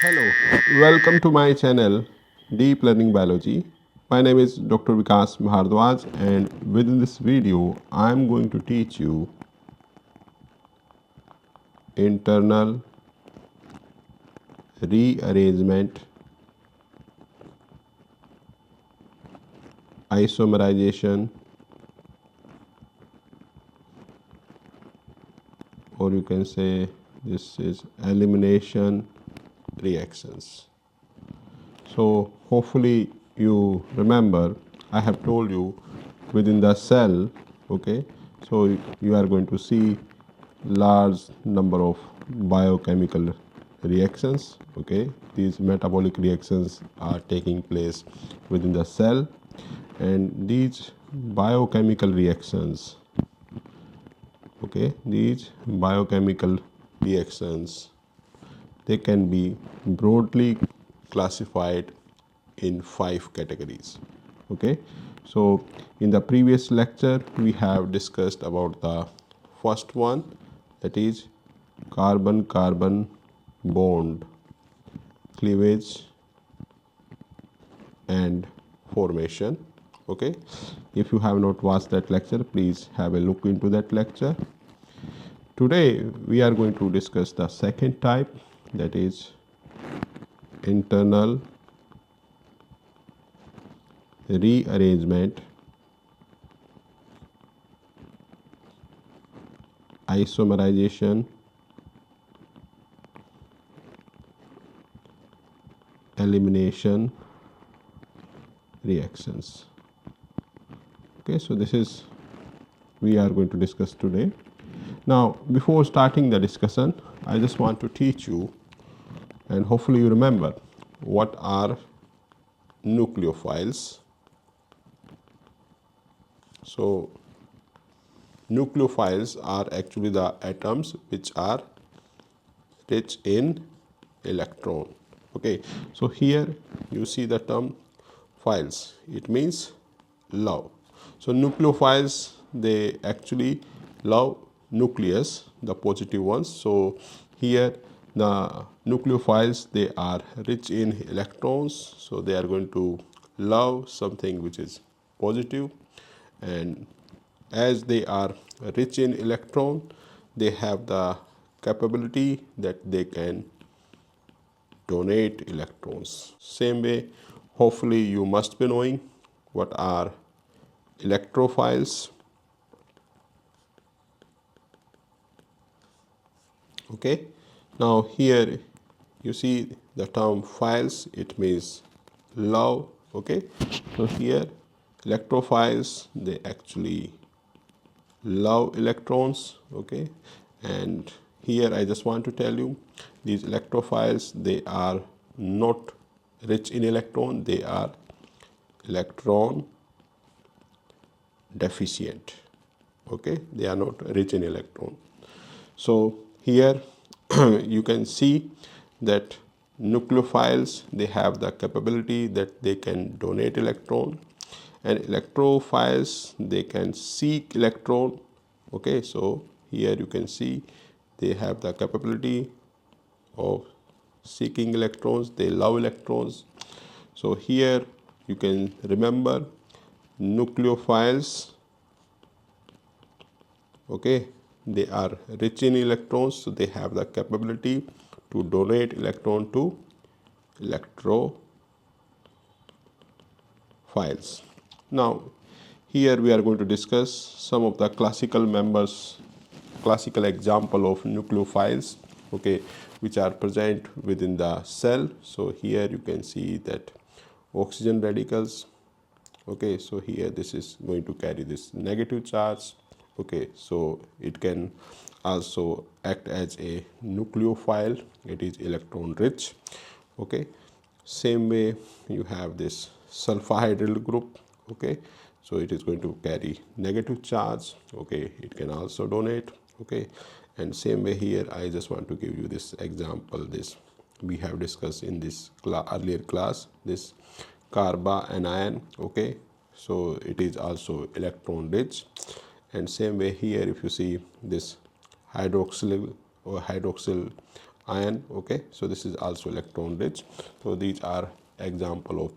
Hello, welcome to my channel Deep Learning Biology. My name is Dr. Vikas Bhardwaj, and within this video I am going to teach you internal rearrangement, isomerization, or you can say this is elimination reactions. So hopefully you remember I have told you within the cell, okay, so you are going to see large number of biochemical reactions, okay. These metabolic reactions are taking place within the cell, and these biochemical reactions, okay, these biochemical reactions, they can be broadly classified in 5 categories, okay. So in the previous lecture we have discussed about the first one, that is carbon carbon bond cleavage and formation, okay. If you have not watched that lecture, please have a look into that lecture. Today we are going to discuss the second type, that is internal rearrangement, isomerization, elimination reactions, okay. So this is we are going to discuss today. Now before starting the discussion, I just want to teach you, and hopefully you remember, what are nucleophiles. So nucleophiles are actually the atoms which are rich in electron, okay. So here you see the term philes, it means love. So nucleophiles, they actually love nucleus, the positive ones. So here the nucleophiles, they are rich in electrons, so they are going to love something which is positive. And as they are rich in electron, they have the capability that they can donate electrons. Same way, hopefully you must be knowing what are electrophiles, okay. Now here you see the term philes, it means love, okay. So here electrophiles, they actually love electrons, okay. And here I just want to tell you, these electrophiles, they are not rich in electron, they are electron deficient, okay. They are not rich in electron. So here you can see that nucleophiles, they have the capability that they can donate electron, and electrophiles, they can seek electron, okay. So here you can see they have the capability of seeking electrons, they love electrons. So here you can remember nucleophiles, okay, they are rich in electrons, so they have the capability to donate electron to electrophiles. Now here we are going to discuss some of the classical members, classical example of nucleophiles, okay, which are present within the cell. So here you can see that oxygen radicals, okay. So here this is going to carry this negative charge, okay. So it can also act as a nucleophile, it is electron rich, okay. Same way you have this sulfhydryl group, okay. So it is going to carry negative charge, okay. It can also donate, okay. And same way here I just want to give you this example, this we have discussed in this earlier class, this carbanion, okay. So it is also electron rich. And same way here, if you see this hydroxyl or hydroxyl ion. Okay, so this is also electron rich. So these are example of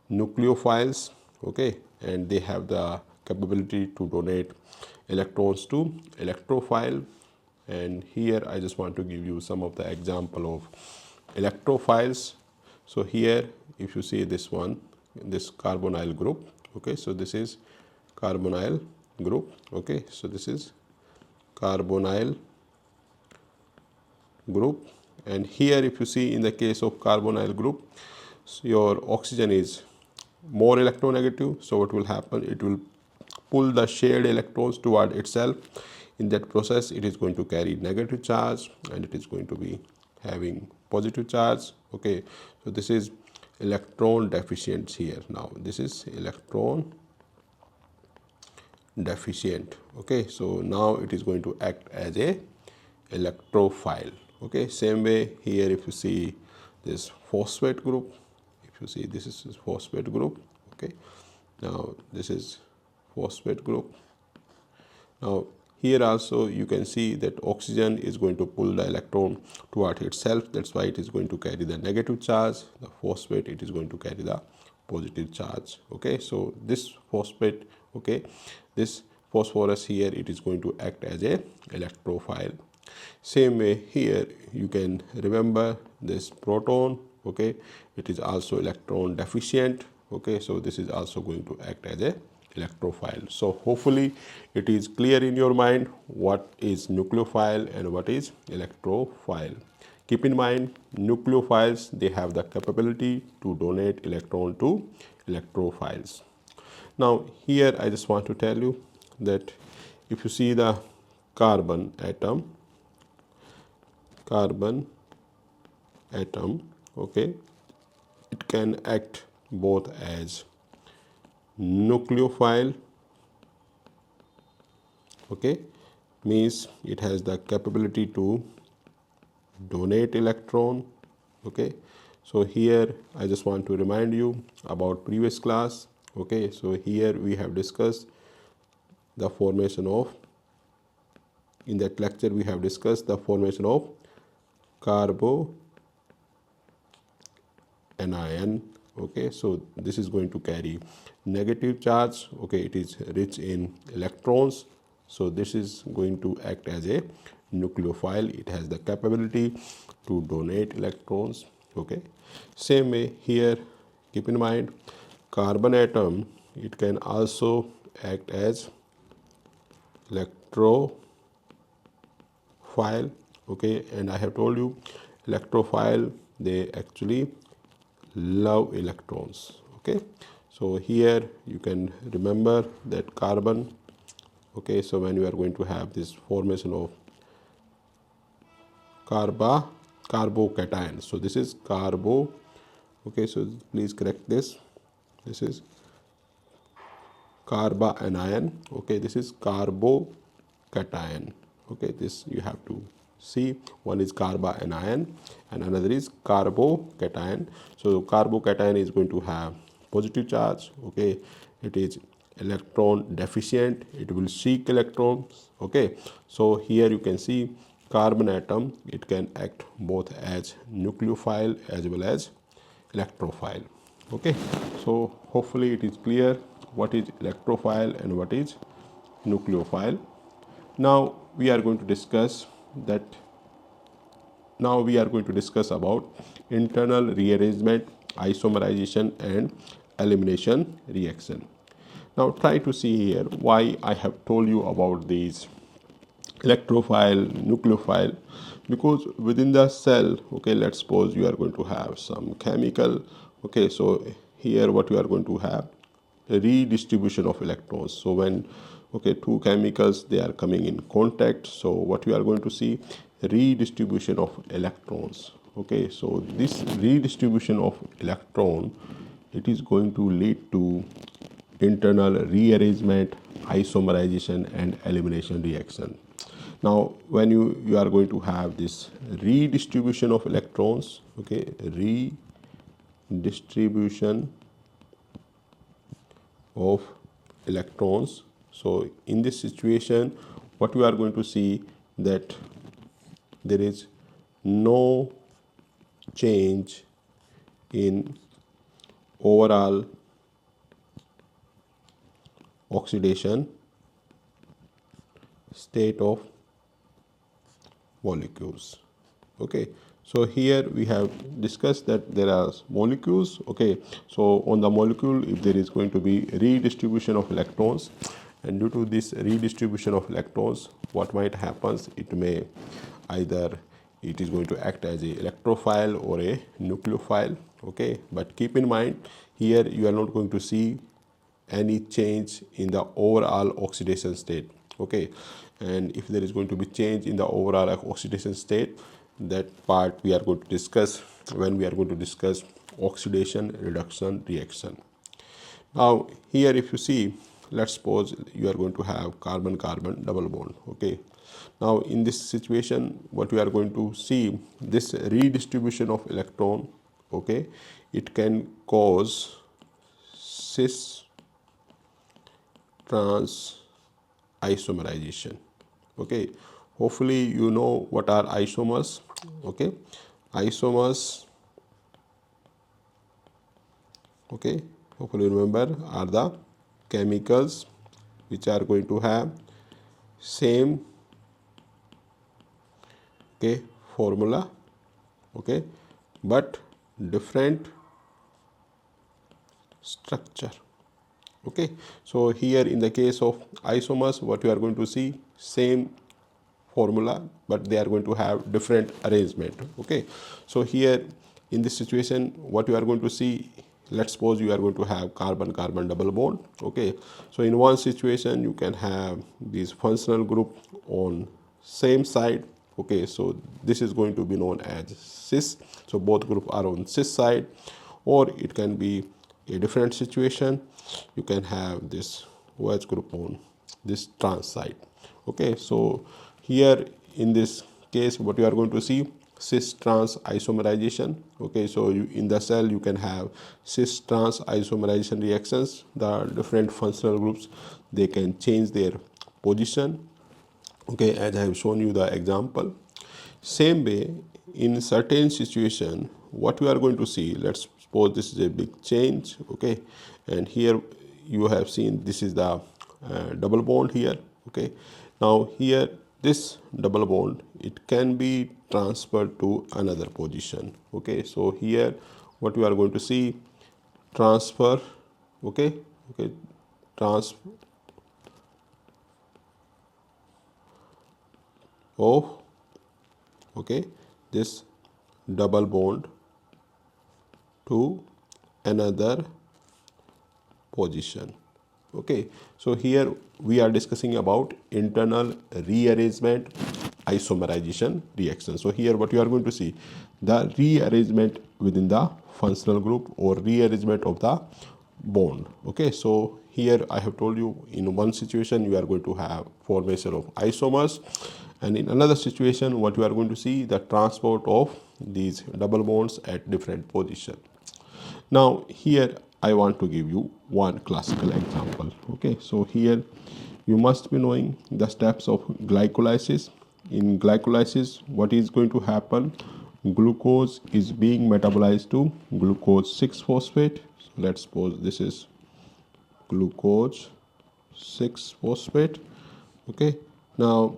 nucleophiles. Okay, and they have the capability to donate electrons to electrophile. And here I just want to give you some of the example of electrophiles. So here if you see this one, this carbonyl group, okay, so this is carbonyl group. Okay, so this is carbonyl group, and here if you see in the case of carbonyl group, so your oxygen is more electronegative. So what will happen, it will pull the shared electrons toward itself. In that process it is going to carry negative charge and it is going to be having positive charge. Okay, so this is electron deficient here. Now this is electron deficient. Okay, so now it is going to act as a electrophile. Okay, same way here if you see this phosphate group, if you see this is phosphate group. Okay, now this is phosphate group. Now here also you can see that oxygen is going to pull the electron toward itself. That's why it is going to carry the negative charge. The phosphate, it is going to carry the positive charge. Okay, so this phosphate, okay, this phosphorus here, it is going to act as a electrophile. Same way here you can remember this proton. Okay, it is also electron deficient. Okay, so this is also going to act as a electrophile. So hopefully it is clear in your mind what is nucleophile and what is electrophile. Keep in mind, nucleophiles, they have the capability to donate electron to electrophiles. Now here I just want to tell you that if you see the carbon atom, okay, it can act both as nucleophile, okay, means it has the capability to donate electron. Okay, so here I just want to remind you about previous class. Okay, so here we have discussed the formation of, in that lecture we have discussed the formation of carbo anion. Okay, so this is going to carry negative charge. Okay, it is rich in electrons, so this is going to act as a nucleophile. It has the capability to donate electrons. Okay, same way here, keep in mind, carbon atom, it can also act as electrophile. Okay, and I have told you electrophile, they actually love electrons. Okay, so here you can remember that carbon. Okay, so when you are going to have this formation of carbocation, so this is carbo. Okay, so please correct this. This is carbanion. Okay, this is carbocation. Okay, this you have to see, one is carbanion and another is carbocation. So carbocation is going to have positive charge. Okay, it is electron deficient, it will seek electrons. Okay, so here you can see carbon atom, it can act both as nucleophile as well as electrophile. Okay, so hopefully it is clear what is electrophile and what is nucleophile. Now we are going to discuss that. Now we are going to discuss about internal rearrangement, isomerization and elimination reaction. Now try to see here why I have told you about these electrophile, nucleophile, because within the cell, okay, let's suppose you are going to have some chemical. Okay, so here what you are going to have, a redistribution of electrons. So when, okay, two chemicals, they are coming in contact, so what you are going to see, redistribution of electrons. Okay, so this redistribution of electron, it is going to lead to internal rearrangement, isomerization and elimination reaction. Now when you are going to have this redistribution of electrons, okay, redistribution of electrons, so in this situation what we are going to see, that there is no change in overall oxidation state of molecules. Okay, so here we have discussed that there are molecules. Okay, so on the molecule, if there is going to be redistribution of electrons, and due to this redistribution of electrons, what might happen, it may either it is going to act as a electrophile or a nucleophile. Okay, but keep in mind here you are not going to see any change in the overall oxidation state. Okay, and if there is going to be change in the overall oxidation state, that part we are going to discuss when we are going to discuss oxidation reduction reaction. Now here if you see, let's suppose you are going to have carbon carbon double bond. Okay, now in this situation what we are going to see, this redistribution of electron, okay, it can cause cis trans isomerization. Okay, hopefully you know what are isomers. Okay, isomers, okay, hopefully remember, are the chemicals which are going to have same, okay, formula, okay, but different structure. Okay, so here in the case of isomers, what you are going to see, same formula, but they are going to have different arrangement. Okay, so here in this situation what you are going to see, let's suppose you are going to have carbon carbon double bond. Okay, so in one situation you can have this functional group on same side. Okay, so this is going to be known as cis, so both group are on cis side, or it can be a different situation, you can have this OH group on this trans side. Okay, so here in this case what you are going to see, cis trans isomerization. Okay, so in the cell you can have cis trans isomerization reactions. The different functional groups, they can change their position. Okay, as I have shown you the example. Same way, in certain situation what we are going to see, let's suppose this is a big change. Okay, and here you have seen this is the double bond here. Okay, now here this double bond, it can be transferred to another position. Okay, so here what we are going to see, transfer. Okay, okay, transfer of, okay, this double bond to another position. Okay, so here we are discussing about internal rearrangement isomerization reaction. So here what you are going to see, the rearrangement within the functional group or rearrangement of the bond. Okay, so here I have told you in one situation you are going to have formation of isomers, and in another situation what you are going to see, the transport of these double bonds at different position. Now here I want to give you one classical example. Okay, so here you must be knowing the steps of glycolysis. In glycolysis, what is going to happen? Glucose is being metabolized to glucose 6-phosphate. So let's suppose this is glucose 6-phosphate. Okay, now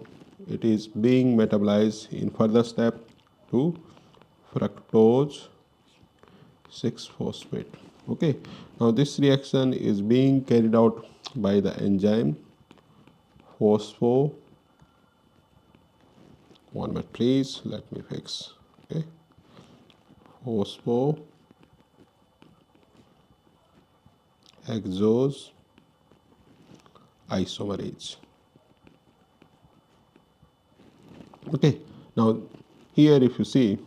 it is being metabolized in further step to fructose 6-phosphate. Okay, now this reaction is being carried out by the enzyme phospho, one minute please, let me fix. Okay, phospho hexose isomerase. Okay, now here if you see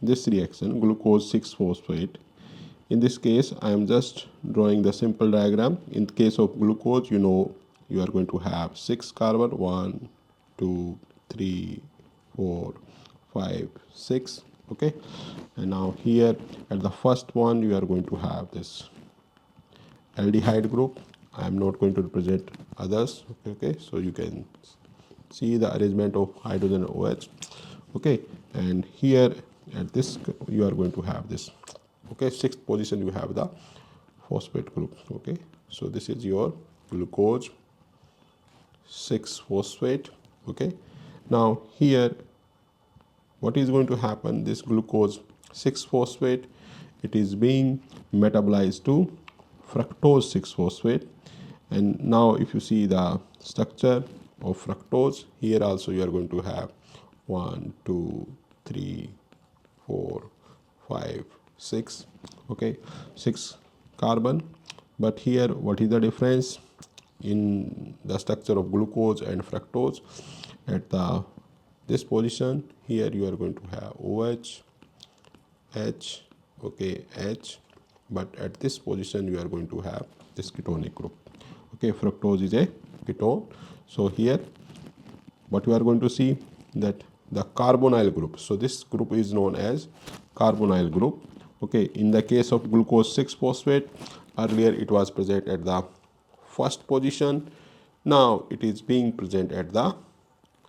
this reaction, glucose 6-phosphate, in this case I am just drawing the simple diagram. In case of glucose, you know you are going to have 6 carbon, 1 2 3 4 5 6. Okay, and now here at the first one you are going to have this aldehyde group. I am not going to represent others. Okay, so you can see the arrangement of hydrogen OH. Okay, and here at this you are going to have this. Okay, sixth position you have the phosphate group. Okay, so this is your glucose 6 phosphate. Okay, now here what is going to happen, this glucose 6 phosphate, it is being metabolized to fructose 6 phosphate. And now if you see the structure of fructose, here also you are going to have 1 2 3 4 5 6. Okay, 6 carbon. But here what is the difference in the structure of glucose and fructose? At the this position here you are going to have OH, H, okay, H, but at this position you are going to have this ketonic group. Okay, fructose is a ketone. So here what you are going to see, that the carbonyl group, so this group is known as carbonyl group. Okay, in the case of glucose 6 phosphate, earlier it was present at the first position, now it is being present at the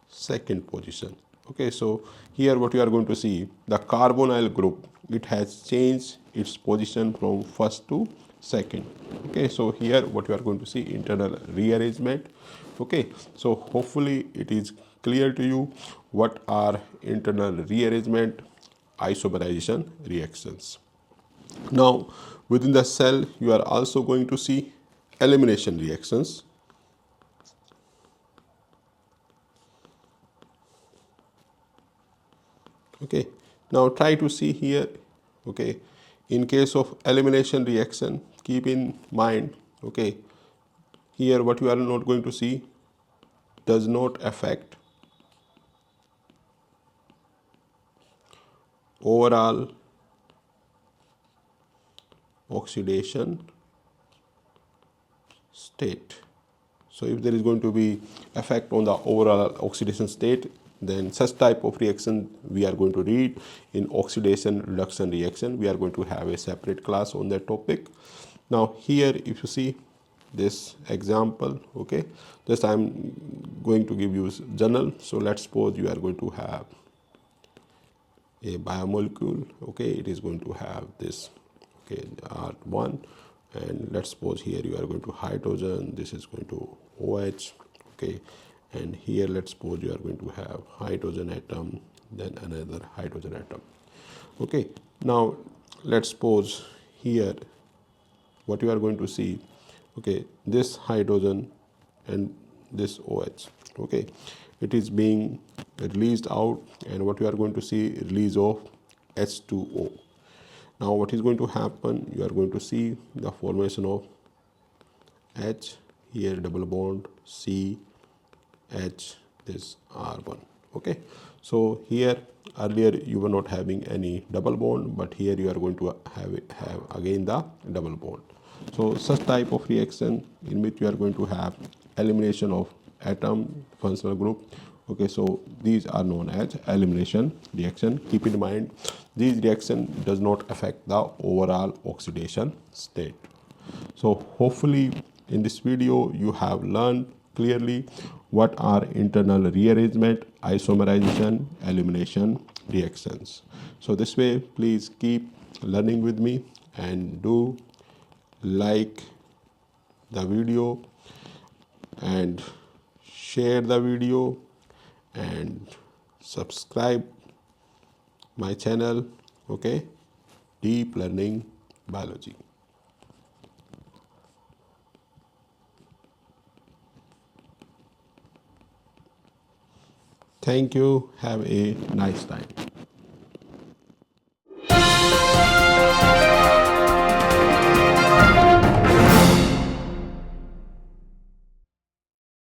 second position. Okay, so here what you are going to see, the carbonyl group, it has changed its position from first to second. Okay, so here what you are going to see, internal rearrangement. Okay, so hopefully it is clear to you what are internal rearrangement, isomerization reactions. Now within the cell you are also going to see elimination reactions. Okay, now try to see here. Okay, in case of elimination reaction, keep in mind, okay, here what you are not going to see does not affect overall oxidation state. So if there is going to be effect on the overall oxidation state, then such type of reaction we are going to read in oxidation reduction reaction. We are going to have a separate class on that topic. Now here if you see this example, okay, just I am going to give you journal. So let's suppose you are going to have a biomolecule. Okay, it is going to have this, okay, R1, and let's suppose here you are going to hydrogen, this is going to OH. Okay, and here let's suppose you are going to have hydrogen atom, then another hydrogen atom. Okay, now let's suppose here what you are going to see, okay, this hydrogen and this OH, okay, it is being released out, and what you are going to see, release of H2O. Now what is going to happen, you are going to see the formation of H, here double bond, C, H, this R1. Okay, so here earlier you were not having any double bond, but here you are going to have again the double bond. So such type of reaction in which you are going to have elimination of atom functional group. Okay, so these are known as elimination reaction. Keep in mind, these reaction does not affect the overall oxidation state. So hopefully in this video you have learned clearly what are internal rearrangement, isomerization, elimination reactions. So this way please keep learning with me, and do like the video and share the video and subscribe my channel. Okay, Deep Learning Biology. Thank you. Have a nice time.